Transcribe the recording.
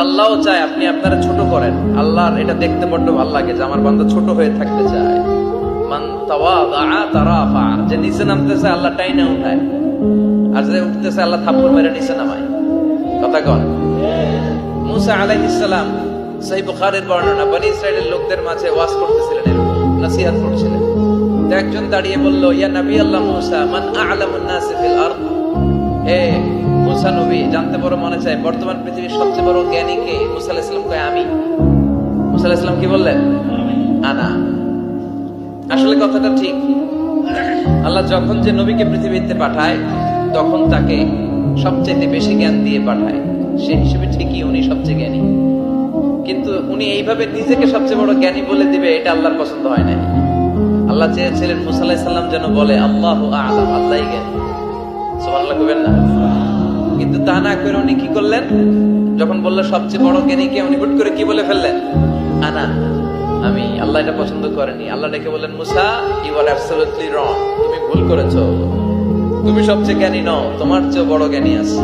আল্লাহও চায় আপনি আপনারা ছোট করেন। আল্লাহর এটা দেখতে বড্ড ভালো লাগে যে আমার বান্দা ছোট হয়ে থাকতে চায়। মান তাওয়াদা তারাফা, যে নিচে নামতেছে আল্লাহ টাইনা উঠায়, আর যে উঠতেছে আল্লাহ থাপ্পড় মেরে নিচে নামায়। কথা কন। মুসা আলাইহিস সালাম, সহিহ বুখারীর বর্ণনা, বনি ইসরাইলের লোকদের মাঝে ওয়াজ করতেছিলেন, এরকম নসিহত করছিলেন। তো একজন দাঁড়িয়ে বলল, ইয়া নবী আল্লাহ মুসা, মান আ'লামুন নাস ফিল আরদ। হে মুসা নবী, জানতে বড় মনে চায় বর্তমান পৃথিবীর সবচেয়ে বড় জ্ঞানী কে? মুসা আলাইহিস সালাম কয় আমি। মুসা আলাইহিস সালাম কি বললেন? আনা। আসলে কথাটা ঠিক। আল্লাহ যখন যে নবীকে পৃথিবীতে পাঠায় তখন তাকে সবচেয়ে বেশি জ্ঞান দিয়ে পাঠায়, সেই হিসেবে ঠিকই উনি সবচেয়ে জ্ঞানী। কিন্তু উনি এইভাবে নিজেকে সবচেয়ে বড় জ্ঞানী বলে দিবে, এটা আল্লাহর পছন্দ হয় না। আল্লাহ চেয়েছিলেন মুসা আলাইহিস সালাম যেন বলে আল্লাহু আ'লাম, আল্লাহই জ্ঞানী। সুবহানাল্লাহ কইবেন না? কিন্তু তা না করে উনি কি করলেন? যখন বললো সবচেয়ে বড় জ্ঞানী কে, উনি হুট করে কি বলে ফেললেন? আনা, আমি। আল্লাহ এটা পছন্দ করেনি। আল্লাহ ডেকে বললেন, মুসা, ইউ আর অ্যাবসলিউটলি রং, তুমি ভুল করেছো। তুমি সবচেয়ে জ্ঞানী নও, তোমার চেয়ে বড় জ্ঞানী আছে।